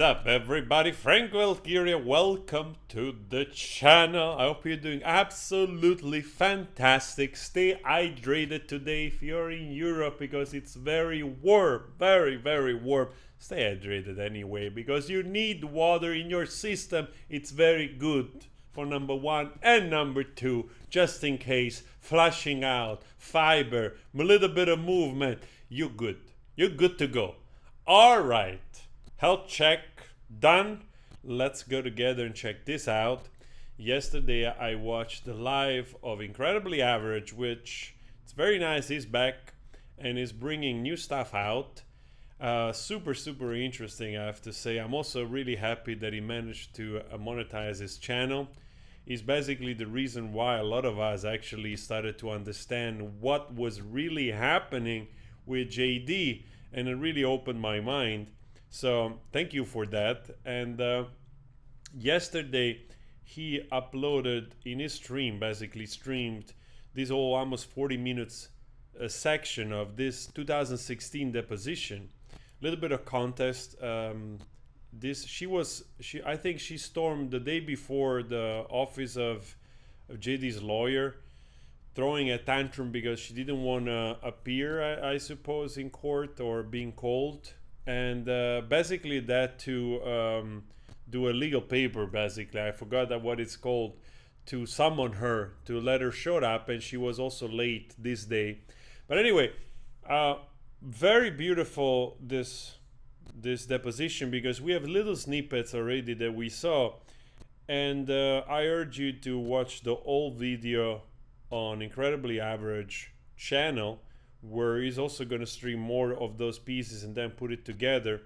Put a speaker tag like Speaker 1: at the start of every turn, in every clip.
Speaker 1: What's up, everybody? Frank Valkyria, welcome to the channel. I hope you're doing absolutely fantastic. Stay hydrated today if you're in Europe because it's very warm, very warm. Stay hydrated anyway because you need water in your system. It's very good for number one and number two, just in case, flushing out, fiber, a little bit of movement. You're good. You're good to go. All right. Health check done. Let's go together and check this out. Yesterday I watched the live of Incredibly Average, which it's very nice. He's back and is bringing new stuff out. Super interesting, I have to say. I'm also really happy that he managed to monetize his channel. He's basically the reason why a lot of us actually started to understand what was really happening with JD, and it really opened my mind. So thank you for that. And yesterday he uploaded in his stream, basically streamed this whole almost 40 minutes section of this 2016 deposition. A little bit of context. I think she stormed the day before the office of JD's lawyer, throwing a tantrum because she didn't want to appear, I suppose, in court or being called. And basically that to do a legal paper, basically. I forgot that what it's called, to summon her, to let her show up, and she was also late this day. But anyway, very beautiful this deposition because we have little snippets already that we saw. And I urge you to watch the whole video on Incredibly Average channel, where he's also going to stream more of those pieces and then put it together.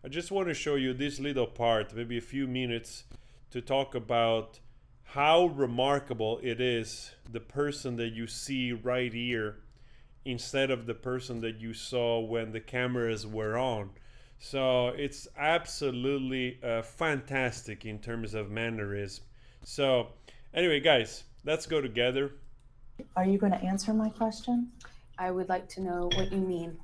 Speaker 1: I just want to show you this little part, maybe a few minutes, to talk about how remarkable it is, the person that you see right here instead of the person that you saw when the cameras were on. So it's absolutely fantastic in terms of mannerism. So anyway, guys, let's go together.
Speaker 2: Are you going to answer my question?
Speaker 3: I would like to know what you mean.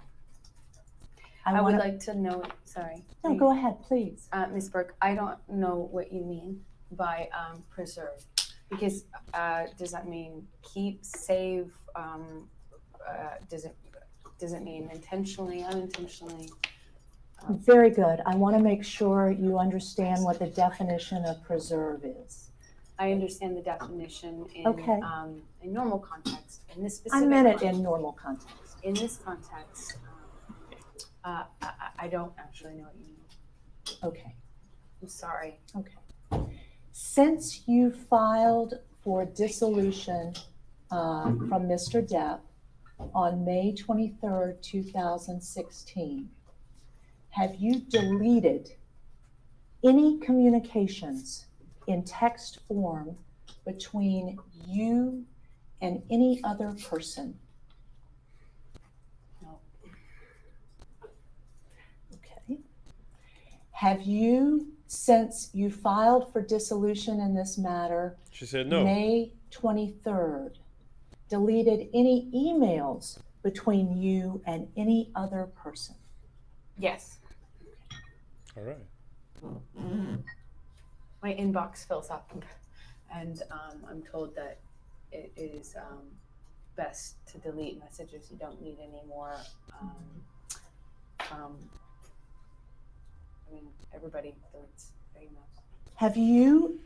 Speaker 2: I
Speaker 3: would
Speaker 2: wanna-
Speaker 3: like to know, sorry.
Speaker 2: No, go ahead, please.
Speaker 3: Ms. Burke, I don't know what you mean by preserve. Because does that mean keep, save? Does it mean intentionally, unintentionally?
Speaker 2: Very good. I want to make sure you understand what the definition of preserve is.
Speaker 3: I understand the definition in
Speaker 2: Okay.
Speaker 3: In normal context. In this specific
Speaker 2: I meant it
Speaker 3: context,
Speaker 2: in normal context.
Speaker 3: in this context, I don't actually know what you mean.
Speaker 2: Okay.
Speaker 3: I'm sorry.
Speaker 2: Okay. Since you filed for dissolution from Mr. Depp on May 23rd, 2016, have you deleted any communications in text form between you and any other person?
Speaker 3: No.
Speaker 2: Okay. Have you, since you filed for dissolution in this matter,
Speaker 1: She said no.
Speaker 2: May 23rd, deleted any emails between you and any other person?
Speaker 3: Yes.
Speaker 1: All right.
Speaker 3: My inbox fills up, and I'm told that it is best to delete messages you don't need anymore. Everybody deletes their emails.
Speaker 2: Have you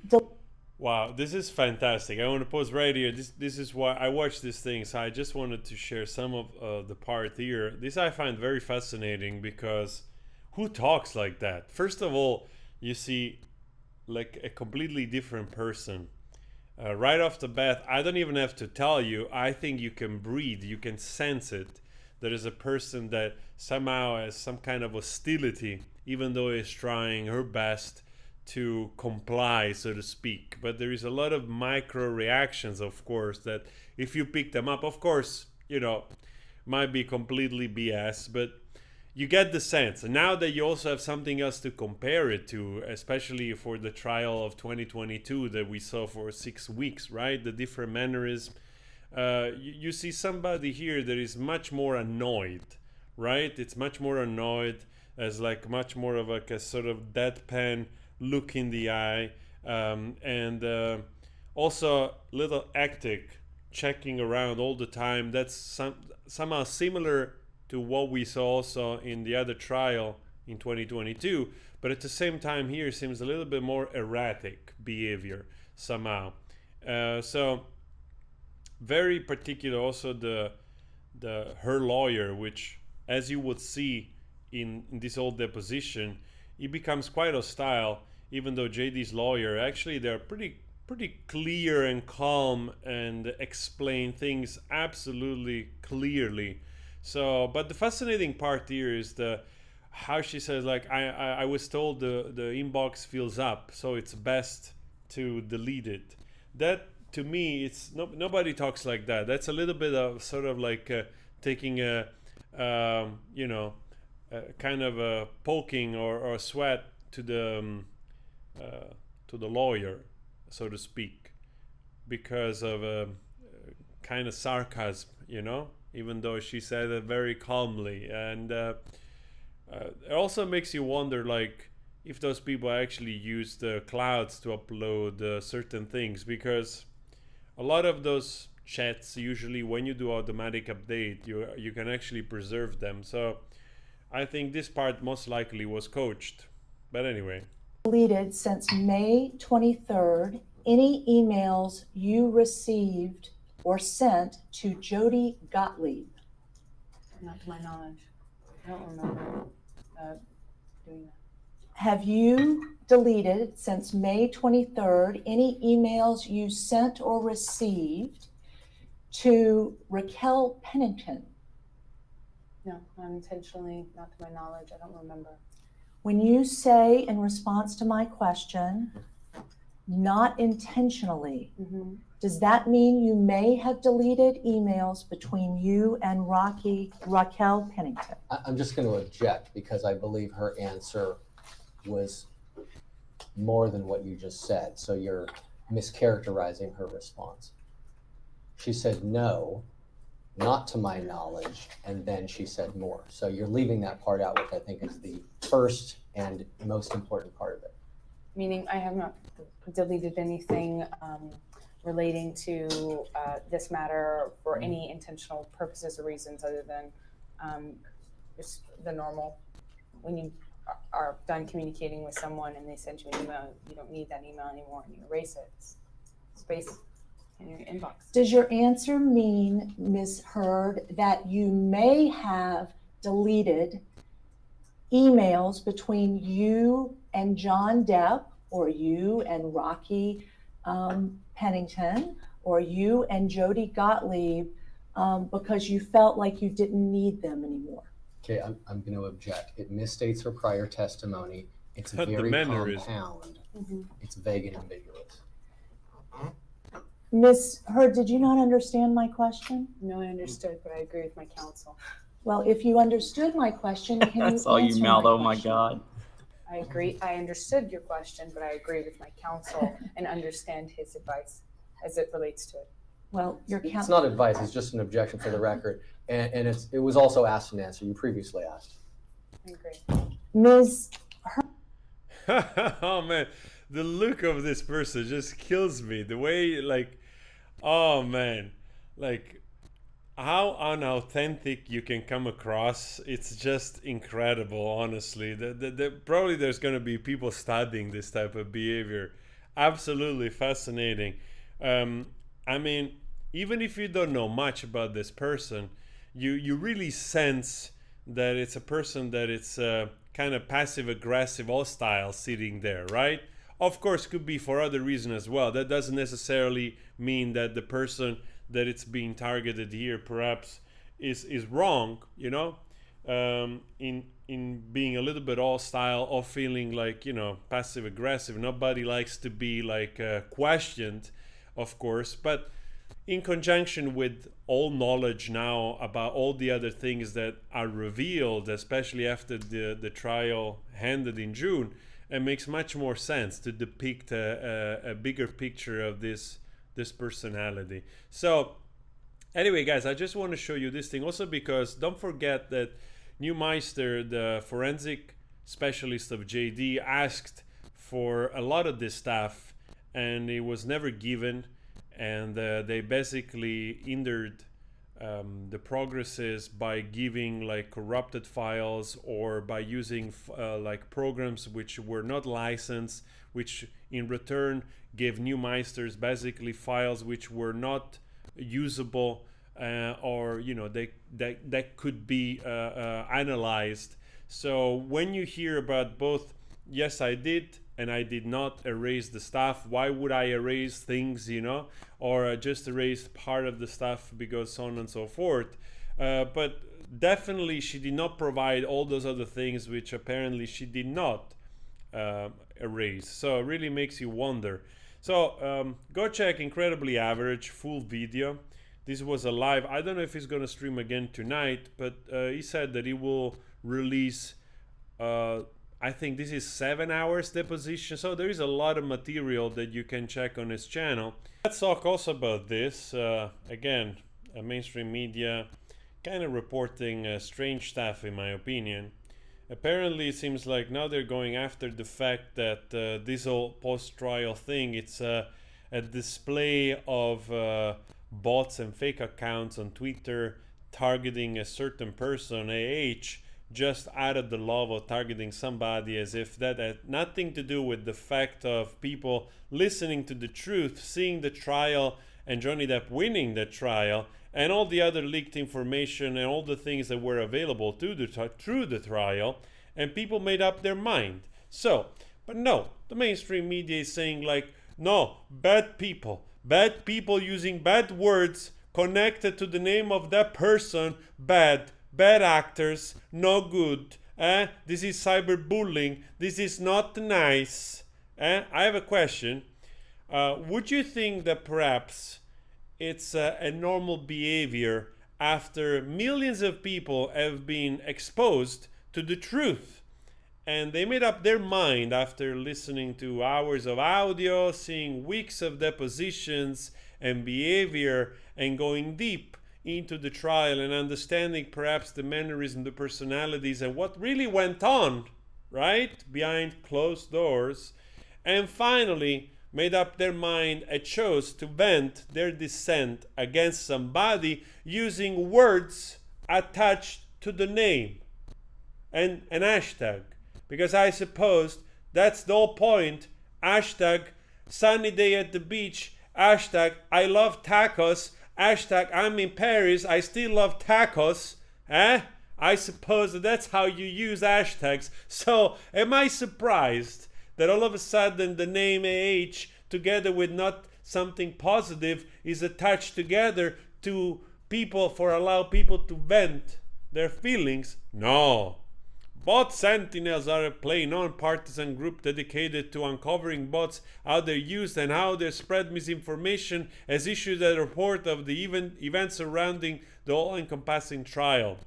Speaker 1: Wow, this is fantastic. I want to pause right here. This is why I watch these things. I just wanted to share some of the part here. This I find very fascinating because who talks like that? First of all, you see like a completely different person. Right off the bat, I don't even have to tell you. I think you can breathe, you can sense it. There is a person that somehow has some kind of hostility, even though is trying her best to comply, so to speak. But there is a lot of micro reactions, of course, that if you pick them up, of course, might be completely BS, but you get the sense. And now that you also have something else to compare it to, especially for the trial of 2022 that we saw for 6 weeks, right? The different mannerisms. You see somebody here that is much more annoyed, right? It's much more annoyed as like much more of like a sort of deadpan look in the eye, and also little hectic, checking around all the time. That's somehow similar to what we saw also in the other trial in 2022, but at the same time here seems a little bit more erratic behavior somehow. So very particular also the her lawyer, which as you would see in this whole deposition, he becomes quite hostile, even though JD's lawyer actually they're pretty clear and calm and explain things absolutely clearly. So but the fascinating part here is the how she says like I was told the inbox fills up, so it's best to delete it. That to me it's nobody talks like that. That's a little bit of sort of like taking a kind of a poking or sweat to the lawyer, so to speak, because of a kind of sarcasm, even though she said it very calmly. And it also makes you wonder, like, if those people actually use the clouds to upload certain things, because a lot of those chats, usually when you do automatic update, you can actually preserve them. So I think this part most likely was coached. But anyway.
Speaker 2: Deleted since May 23rd any emails you received or sent to Jody Gottlieb.
Speaker 3: Not to my knowledge. I don't remember doing that.
Speaker 2: Have you deleted since May 23rd any emails you sent or received to Raquel Pennington?
Speaker 3: No, unintentionally, not to my knowledge. I don't remember.
Speaker 2: When you say in response to my question, not intentionally, does that mean you may have deleted emails between you and Raquel Pennington?
Speaker 4: I'm just going to object because I believe her answer was more than what you just said. So you're mischaracterizing her response. She said no, not to my knowledge, and then she said more. So you're leaving that part out, which I think is the first and most important part of it.
Speaker 3: Meaning I have not deleted anything relating to this matter for any intentional purposes or reasons other than just the normal. When you are done communicating with someone and they send you an email, you don't need that email anymore and you erase it. It's space in your inbox.
Speaker 2: Does your answer mean, Ms. Hurd, that you may have deleted emails between you and John Depp, or you and Rocky Pennington, or you and Jody Gottlieb because you felt like you didn't need them anymore?
Speaker 4: Okay, I'm going to object. It misstates her prior testimony. It's
Speaker 1: The
Speaker 4: very
Speaker 1: mannerism.
Speaker 4: compound. It's vague and ambiguous.
Speaker 2: Ms. Hurd, did you not understand my question?
Speaker 3: No, I understood, but I agree with my counsel.
Speaker 2: Well, if you understood my question, can you
Speaker 5: That's all
Speaker 2: answer
Speaker 5: you mouthed.
Speaker 2: my
Speaker 5: Oh my
Speaker 2: question?
Speaker 5: God.
Speaker 3: I agree. I understood your question, but I agree with my counsel and understand his advice as it relates to it.
Speaker 2: Well, your
Speaker 4: It's
Speaker 2: counsel.
Speaker 4: not advice. It's just an objection for the record. And it was also asked and answered. You previously asked.
Speaker 3: I agree.
Speaker 2: Ms.
Speaker 1: Oh man, the look of this person just kills me. The way, like, oh man, like how unauthentic you can come across. It's just incredible, honestly. Probably there's going to be people studying this type of behavior. Absolutely fascinating. I mean, even if you don't know much about this person, you really sense that it's a person that it's kind of passive aggressive hostile sitting there, right? Of course, could be for other reasons as well. That doesn't necessarily mean that the person that it's being targeted here perhaps is wrong, in being a little bit hostile or feeling like, passive aggressive. Nobody likes to be like questioned, of course, but in conjunction with all knowledge now about all the other things that are revealed, especially after the trial ended in June, it makes much more sense to depict a bigger picture of this personality. So anyway, guys, I just want to show you this thing also because don't forget that Neumeister, the forensic specialist of JD, asked for a lot of this stuff, and it was never given, and they basically hindered the progresses by giving like corrupted files, or by using like programs which were not licensed, which in return gave Neumeisters basically files which were not usable, or you know, that could be analyzed. So when you hear about both, yes, I did and I did not erase the stuff, why would I erase things, you know, or just erase part of the stuff because so on and so forth. But definitely she did not provide all those other things which apparently she did not erase. So it really makes you wonder. So go check Incredibly Average full video. This was a live. I don't know if he's going to stream again tonight, but he said that he will release I think this is 7 hours deposition, so there is a lot of material that you can check on his channel. Let's talk also about this. Again, mainstream media kind of reporting strange stuff, in my opinion. Apparently, it seems like now they're going after the fact that this whole post-trial thing, it's a display of bots and fake accounts on Twitter targeting a certain person, AH, just out of the love of targeting somebody, as if that had nothing to do with the fact of people listening to the truth, seeing the trial, and Johnny Depp winning the trial, and all the other leaked information and all the things that were available through the trial, and people made up their mind. So, but no, the mainstream media is saying like, no, bad people using bad words connected to the name of that person, bad actors, no good. This is cyberbullying. This is not nice. I have a question. Would you think that perhaps it's a normal behavior after millions of people have been exposed to the truth, and they made up their mind after listening to hours of audio, seeing weeks of depositions and behavior, and going deep into the trial and understanding perhaps the mannerism, the personalities, and what really went on, right, behind closed doors, and finally made up their mind and chose to vent their dissent against somebody using words attached to the name and an hashtag, because I suppose that's the whole point. Hashtag sunny day at the beach, hashtag I love tacos, hashtag I'm in Paris, I still love tacos. I suppose that's how you use hashtags. So am I surprised that all of a sudden the name AH, together with not something positive, is attached together to people for allow people to vent their feelings? No. Bot Sentinels are a plain non-partisan group dedicated to uncovering bots, how they're used and how they spread misinformation, has issued a report of the events surrounding the all-encompassing trial.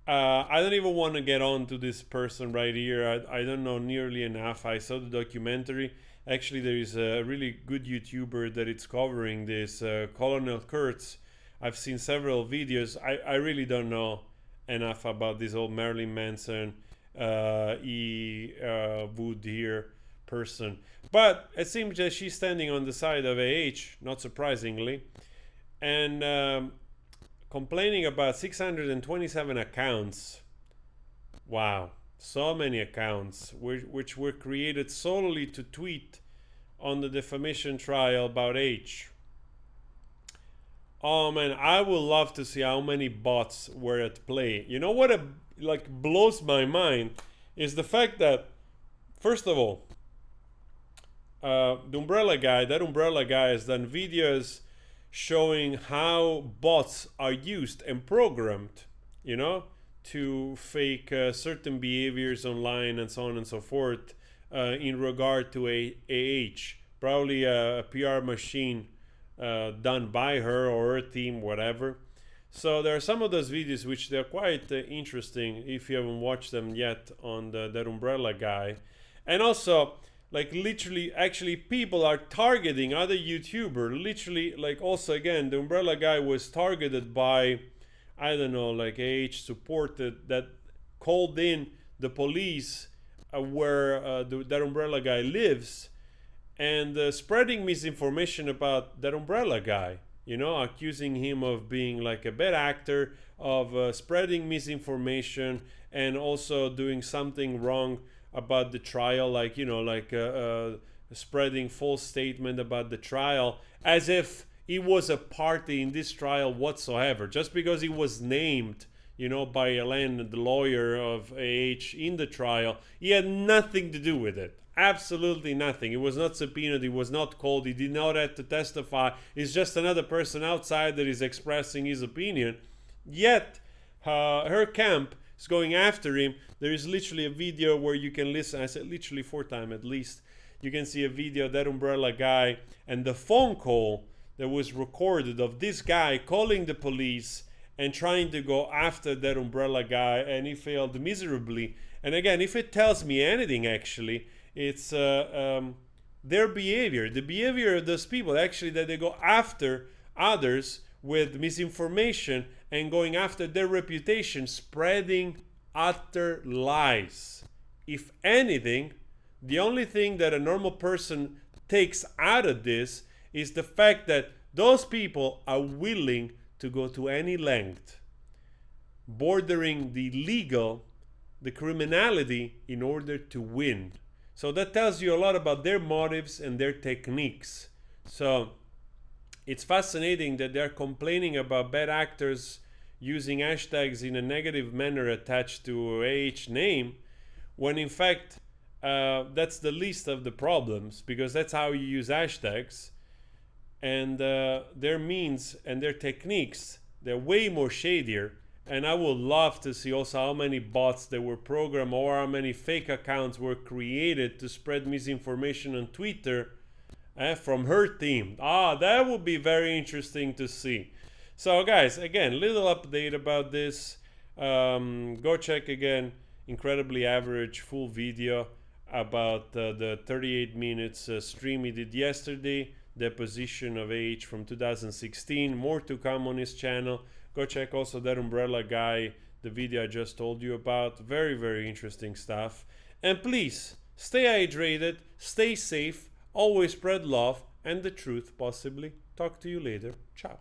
Speaker 1: I don't even want to get on to this person right here. I don't know nearly enough. I saw the documentary. Actually, there is a really good YouTuber that is covering this, Colonel Kurtz. I've seen several videos. I really don't know enough about this old Marilyn Manson, Wood here person. But it seems that she's standing on the side of AH, not surprisingly, and complaining about 627 accounts. Wow, so many accounts which were created solely to tweet on the defamation trial about H. Oh man, I would love to see how many bots were at play. You know what blows my mind is the fact that, first of all, that Umbrella guy has done videos showing how bots are used and programmed, you know, to fake certain behaviors online and so on and so forth in regard to AH. Probably a PR machine done by her or her team, whatever. So there are some of those videos which they're quite interesting if you haven't watched them yet on that Umbrella guy. And also, like, literally, actually, people are targeting other YouTuber. Literally, like, also again, the Umbrella guy was targeted by I don't know, like support that called in the police where that umbrella guy lives, and spreading misinformation about that umbrella guy, you know, accusing him of being like a bad actor, of spreading misinformation, and also doing something wrong about the trial, like, you know, like spreading false statement about the trial, as if he was a party in this trial whatsoever, just because he was named, you know, by Elaine, the lawyer of AH, in the trial. He had nothing to do with it. Absolutely nothing. He was not subpoenaed. He was not called. He did not have to testify. He's just another person outside that is expressing his opinion. Yet, her camp is going after him. There is literally a video where you can listen. I said literally 4 times at least. You can see a video of that umbrella guy and the phone call that was recorded of this guy calling the police and trying to go after that umbrella guy, and he failed miserably. And again, if it tells me anything, actually, it's their behavior, the behavior of those people, actually, that they go after others with misinformation and going after their reputation, spreading utter lies. If anything, the only thing that a normal person takes out of this is the fact that those people are willing to go to any length, bordering the legal, the criminality, in order to win. So that tells you a lot about their motives and their techniques. So it's fascinating that they're complaining about bad actors using hashtags in a negative manner attached to AH name, when in fact that's the least of the problems, because that's how you use hashtags. And their means and their techniques, they're way more shadier. And I would love to see also how many bots that were programmed, or how many fake accounts were created to spread misinformation on Twitter from her team. That would be very interesting to see. So guys, again, little update about this. Go check again, incredibly average full video about the 38 minutes stream he did yesterday, deposition of AH from 2016. More to come on his channel. Go check also that umbrella guy, the video I just told you about. Very, very interesting stuff. And please, stay hydrated, stay safe, always spread love and the truth, possibly. Talk to you later. Ciao.